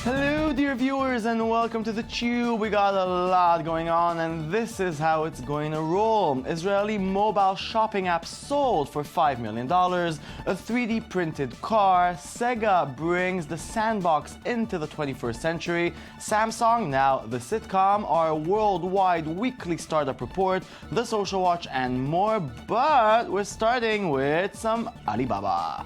Hello dear viewers and welcome to the Tube. We got a lot going on and this is how it's going to roll. Israeli mobile shopping app sold for $5 million, a 3D printed car, Seaga brings the sandbox into the 21st century, Samsung, now the Sitcom, our worldwide weekly startup report, the Social Watch and more, but we're starting with some Alibaba.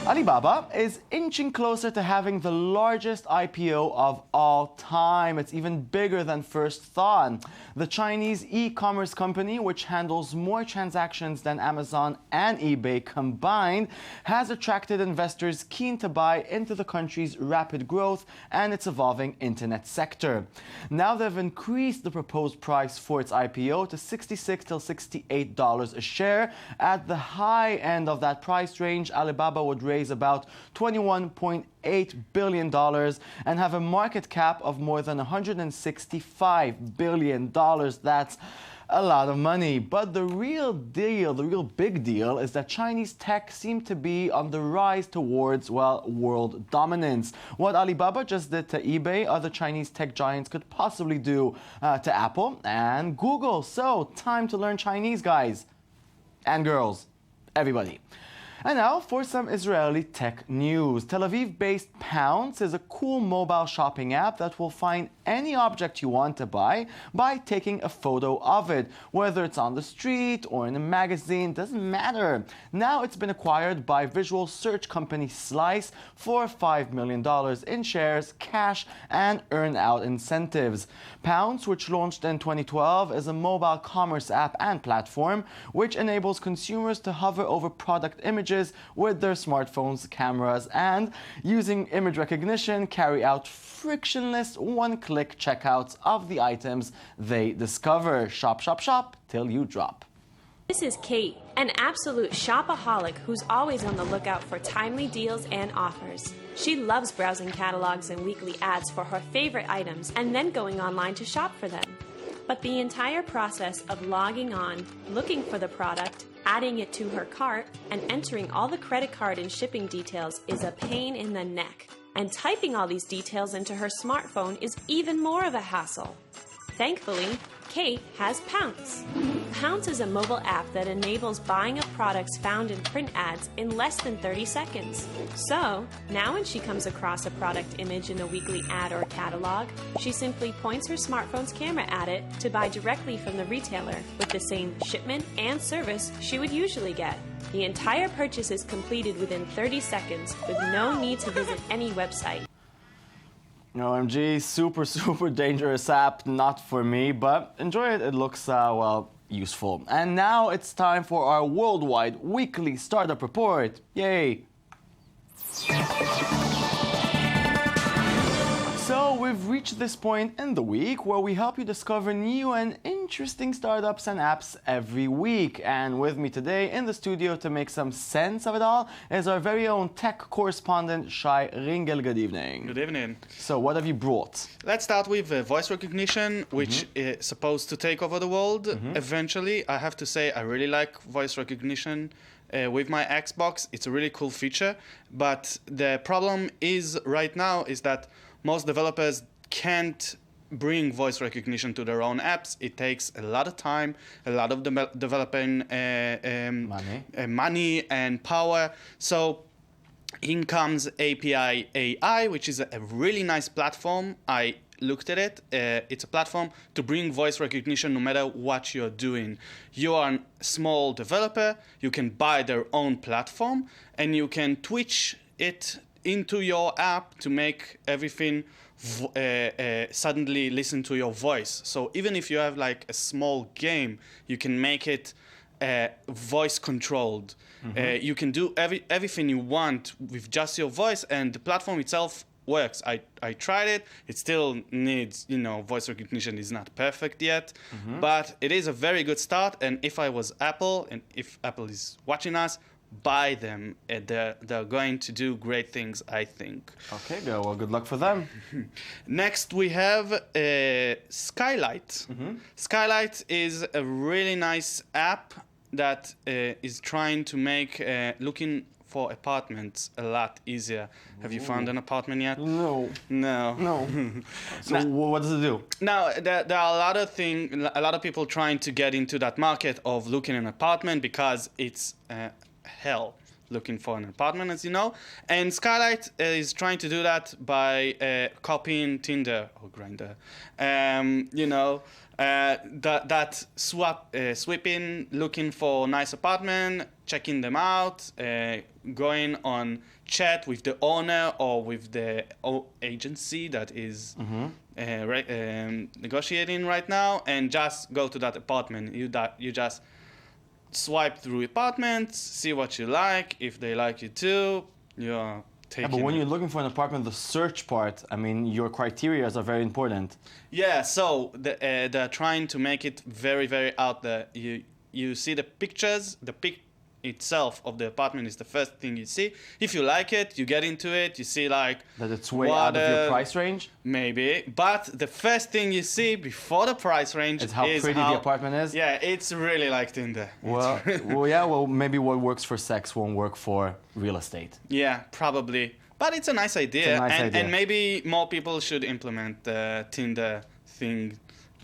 Alibaba is inching closer to having the largest IPO of all time. It's even bigger than first thought. The Chinese e-commerce company, which handles more transactions than Amazon and eBay combined, has attracted investors keen to buy into the country's rapid growth and its evolving internet sector. Now they've increased the proposed price for its IPO to $66 to $68 a share. At the high end of that price range, Alibaba would raise about $21.8 billion and have a market cap of more than $165 billion. That's a lot of money. But the real deal, the real big deal, is that Chinese tech seem to be on the rise towards, well, world dominance. What Alibaba just did to eBay, other Chinese tech giants could possibly do to Apple and Google. So, time to learn Chinese, guys and girls, everybody. And now for some Israeli tech news. Tel Aviv-based Pounce is a cool mobile shopping app that will find any object you want to buy by taking a photo of it. Whether it's on the street or in a magazine, doesn't matter. Now it's been acquired by visual search company Slice for $5 million in shares, cash, and earn-out incentives. Pounce, which launched in 2012, is a mobile commerce app and platform which enables consumers to hover over product images with their smartphones, cameras, and using image recognition, carry out frictionless one-click checkouts of the items they discover. Shop, shop, shop till you drop. This is Kate, an absolute shopaholic who's always on the lookout for timely deals and offers. She loves browsing catalogs and weekly ads for her favorite items and then going online to shop for them. But the entire process of logging on, looking for the product, adding it to her cart, and entering all the credit card and shipping details is a pain in the neck. And typing all these details into her smartphone is even more of a hassle. Thankfully, Kate has Pounce. Pounce is a mobile app that enables buying of products found in print ads in less than 30 seconds. So, now when she comes across a product image in a weekly ad or catalog, she simply points her smartphone's camera at it to buy directly from the retailer with the same shipment and service she would usually get. The entire purchase is completed within 30 seconds with no need to visit any website. OMG, super dangerous app, not for me, but enjoy it. It looks, well, useful. And now it's time for our worldwide weekly startup report. Yay! So we've reached this point in the week where we help you discover new and interesting startups and apps every week. And with me today in the studio to make some sense of it all is our very own tech correspondent, Shai Ringel. Good evening. Good evening. So what have you brought? Let's start with voice recognition, which is supposed to take over the world eventually. I have to say I really like voice recognition. With my Xbox, it's a really cool feature. But the problem is right now is that most developers can't bring voice recognition to their own apps. It takes a lot of time, a lot of developing money and power. So in comes API AI, which is a really nice platform. I looked at it. It's a platform to bring voice recognition no matter what you're doing. You are a small developer, you can buy their own platform, and you can twitch it into your app to make everything suddenly listen to your voice. So even if you have like a small game, you can make it voice controlled. You can do everything you want with just your voice, and the platform itself works. I tried it. It still needs, voice recognition is not perfect yet, but it is a very good start. And if I was Apple, and if Apple is watching us, buy them. They're going to do great things, I think. Okay, well, good luck for them. Next, we have Skylight. Skylight is a really nice app that is trying to make looking for apartments a lot easier. Have you found an apartment yet? No. No. So what does it do? Now, there are a lot of people trying to get into that market of looking an apartment because it's hell looking for an apartment, as you know. And Skylight is trying to do that by copying Tinder or Grindr. That sweeping, looking for nice apartment, checking them out, going on chat with the owner or with the agency that is negotiating right now, and just go to that apartment. You just swipe through apartments, see what you like. If they like you too, you're taking. But when you're looking for an apartment, the search part, I mean, your criteria are very important. Yeah, so they're trying to make it very, very out there. You see the pictures, the pic itself of the apartment is the first thing you see. If you like it, you get into it, you see like that it's way out of your price range? Maybe, but the first thing you see before the price range is how pretty the apartment is? Yeah, it's really like Tinder. Well, maybe what works for sex won't work for real estate. Yeah, probably. But it's a nice idea, and maybe more people should implement the Tinder thing.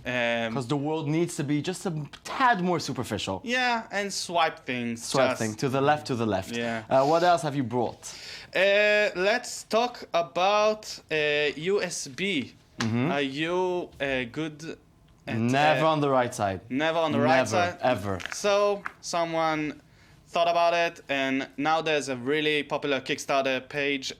Because the world needs to be just a tad more superficial. Yeah, and swipe things. To the left, Yeah. What else have you brought? Let's talk about USB. Are you good at... Never on the right side. Never on the right side? Ever. So, someone thought about it, and now there's a really popular Kickstarter page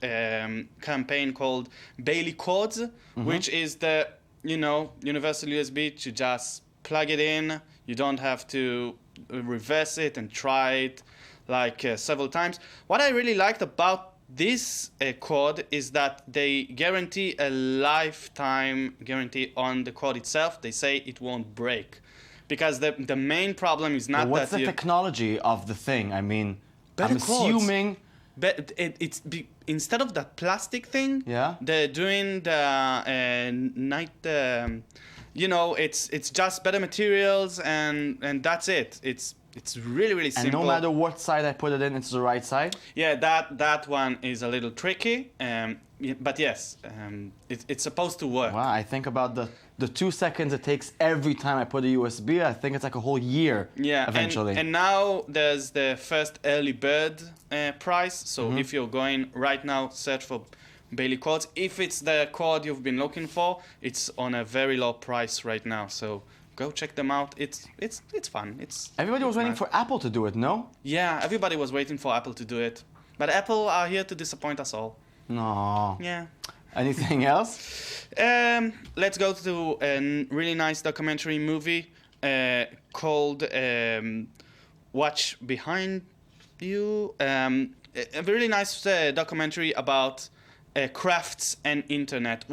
campaign called Bailey Cords, which is the universal USB to just plug it in. You don't have to reverse it and try it like several times. What I really liked about this cord is that they guarantee a lifetime guarantee on the cord itself. They say it won't break. Because the main problem is not what's the technology of the thing? I mean, I'm assuming... But instead of that plastic thing, they're doing the night. It's just better materials, and that's it. It's really, really simple. And no matter what side I put it in, it's the right side. Yeah, that one is a little tricky. But yes, it's supposed to work. Wow, I think about the 2 seconds it takes every time I put a USB. I think it's like a whole year. Yeah, eventually. And now there's the first early bird price. So if you're going right now, search for Bailey cords. If it's the cord you've been looking for, it's on a very low price right now. So go check them out. It's fun. Everybody was waiting for Apple to do it, no? Yeah, everybody was waiting for Apple to do it, but Apple are here to disappoint us all. No. Yeah. Anything else? Let's go to a really nice documentary movie called Watch Behind You. A really nice documentary about crafts and internet.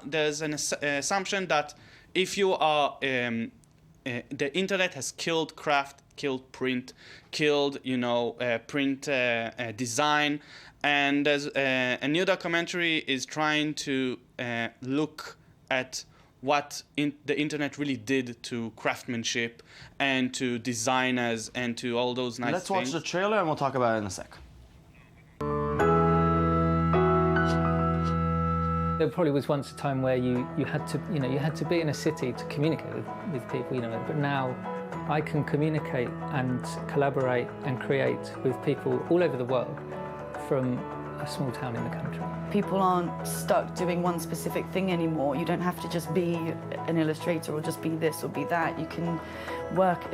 There's an assumption that if you are the internet has killed craft, killed print, killed print design. And there's a new documentary is trying to look at what the internet really did to craftsmanship and to designers and to all those nice things. Let's watch the trailer and we'll talk about it in a sec. There probably was once a time where you had to be in a city to communicate with people, but now I can communicate and collaborate and create with people all over the world from a small town in the country. People aren't stuck doing one specific thing anymore. You don't have to just be an illustrator or just be this or be that. You can work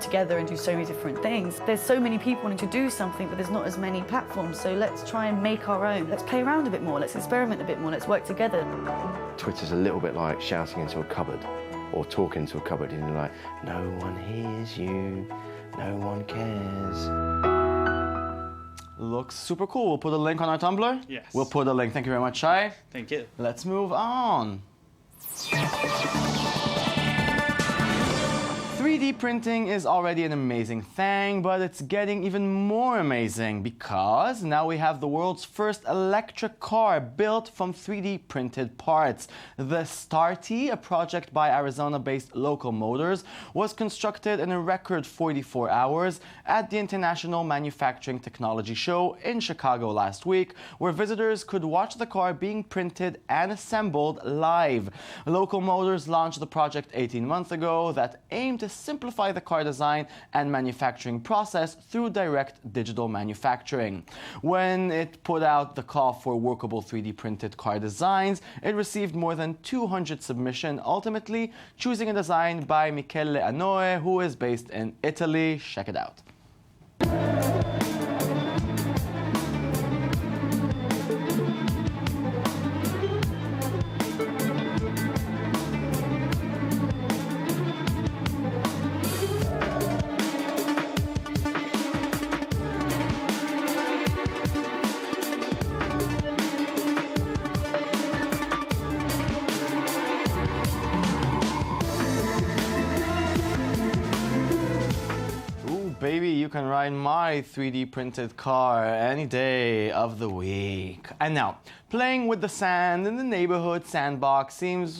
together and do so many different things. There's so many people wanting to do something, but there's not as many platforms, so let's try and make our own. Let's play around a bit more, let's experiment a bit more, let's work together. Twitter's a little bit like shouting into a cupboard or talking to a cupboard, like, no one hears you, no one cares. Looks super cool. We'll put a link on our Tumblr. Yes. We'll put a link. Thank you very much, Shai. Thank you. Let's move on. 3D 3D printing is already an amazing thing, but it's getting even more amazing because now we have the world's first electric car built from 3D printed parts. The Starty, a project by Arizona-based Local Motors, was constructed in a record 44 hours at the International Manufacturing Technology Show in Chicago last week, where visitors could watch the car being printed and assembled live. Local Motors launched the project 18 months ago that aimed to simplify the car design and manufacturing process through direct digital manufacturing. When it put out the call for workable 3D printed car designs, it received more than 200 submissions, ultimately choosing a design by Michele Anoe, who is based in Italy. Check it out. Baby, you can ride my 3D printed car any day of the week. And now, playing with the sand in the neighborhood sandbox seems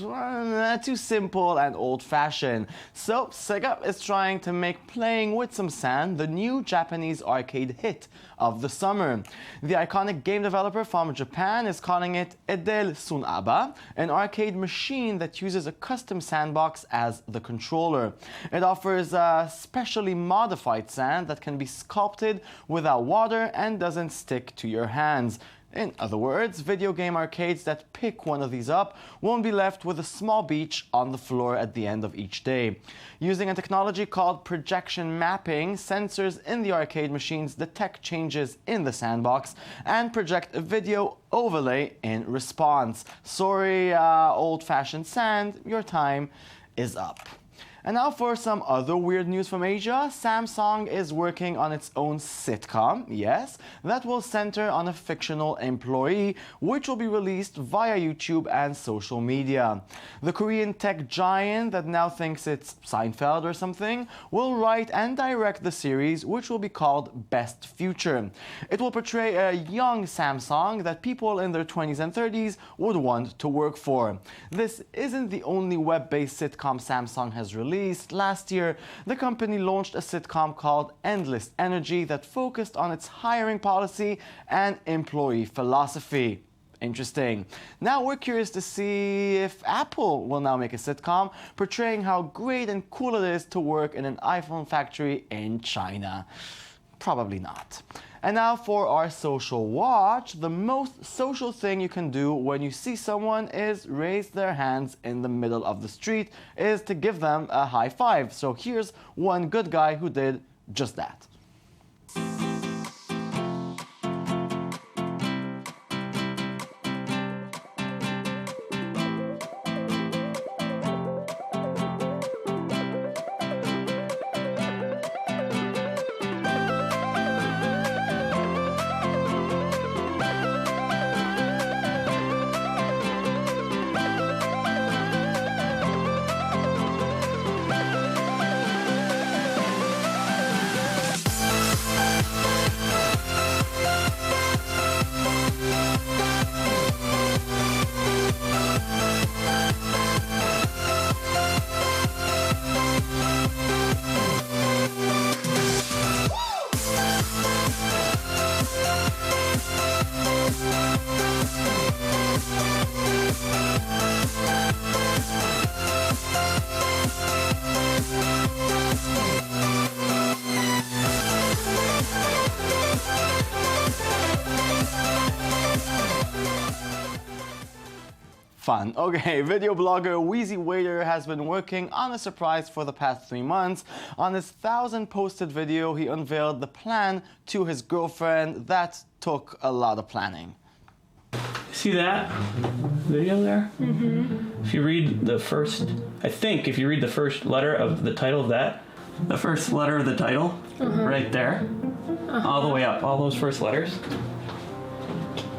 too simple and old-fashioned. So, Seaga is trying to make playing with some sand the new Japanese arcade hit of the summer. The iconic game developer from Japan is calling it Edel Sunaba, an arcade machine that uses a custom sandbox as the controller. It offers a specially modified sand that can be sculpted without water and doesn't stick to your hands. In other words, video game arcades that pick one of these up won't be left with a small beach on the floor at the end of each day. Using a technology called projection mapping, sensors in the arcade machines detect changes in the sandbox and project a video overlay in response. Sorry, old-fashioned sand, your time is up. And now for some other weird news from Asia. Samsung is working on its own sitcom, yes, that will center on a fictional employee, which will be released via YouTube and social media. The Korean tech giant that now thinks it's Seinfeld or something will write and direct the series, which will be called Best Future. It will portray a young Samsung that people in their 20s and 30s would want to work for. This isn't the only web-based sitcom Samsung has released. Last year, the company launched a sitcom called Endless Energy that focused on its hiring policy and employee philosophy. Interesting. Now we're curious to see if Apple will now make a sitcom portraying how great and cool it is to work in an iPhone factory in China. Probably not. And now for our social watch. The most social thing you can do when you see someone is raise their hands in the middle of the street is to give them a high five. So here's one good guy who did just that. Fun. Okay, video blogger Wheezy Waiter has been working on a surprise for the past 3 months. On his 1,000-posted video, he unveiled the plan to his girlfriend that took a lot of planning. See that video there? Mm-hmm. If you read the first, if you read the first letter of the title of that, the first letter of the title, right there, all the way up, all those first letters.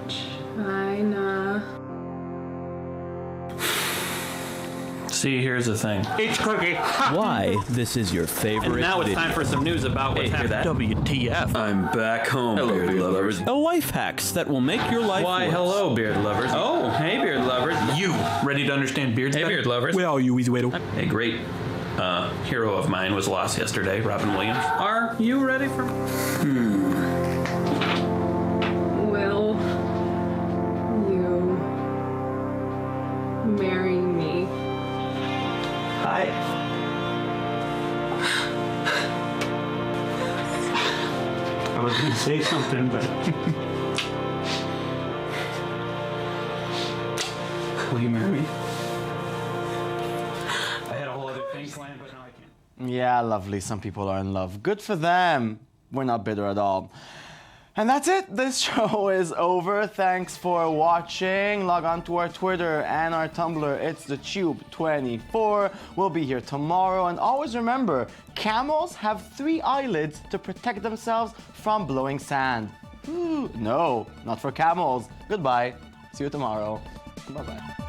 China. See, here's the thing. It's Cookie. Why this is your favorite And now it's video. time for some news about what's happening. WTF. I'm back home, beard lovers. A life hacks that will make your life Why, worse. hello, beard lovers. Oh, hey, beard lovers. You ready to understand beards? Hey, beard lovers. Where are you, Easy Widow? A great hero of mine was lost yesterday, Robin Williams. Are you ready for? Will you marry me? Hi. I was gonna say something, but... Will you marry me? I had a whole other thing planned, but now I can't. Yeah, lovely. Some people are in love. Good for them. We're not bitter at all. And that's it. This show is over. Thanks for watching. Log on to our Twitter and our Tumblr. It's TheTube24. We'll be here tomorrow. And always remember, camels have 3 eyelids to protect themselves from blowing sand. Ooh, no, not for camels. Goodbye. See you tomorrow. Bye-bye.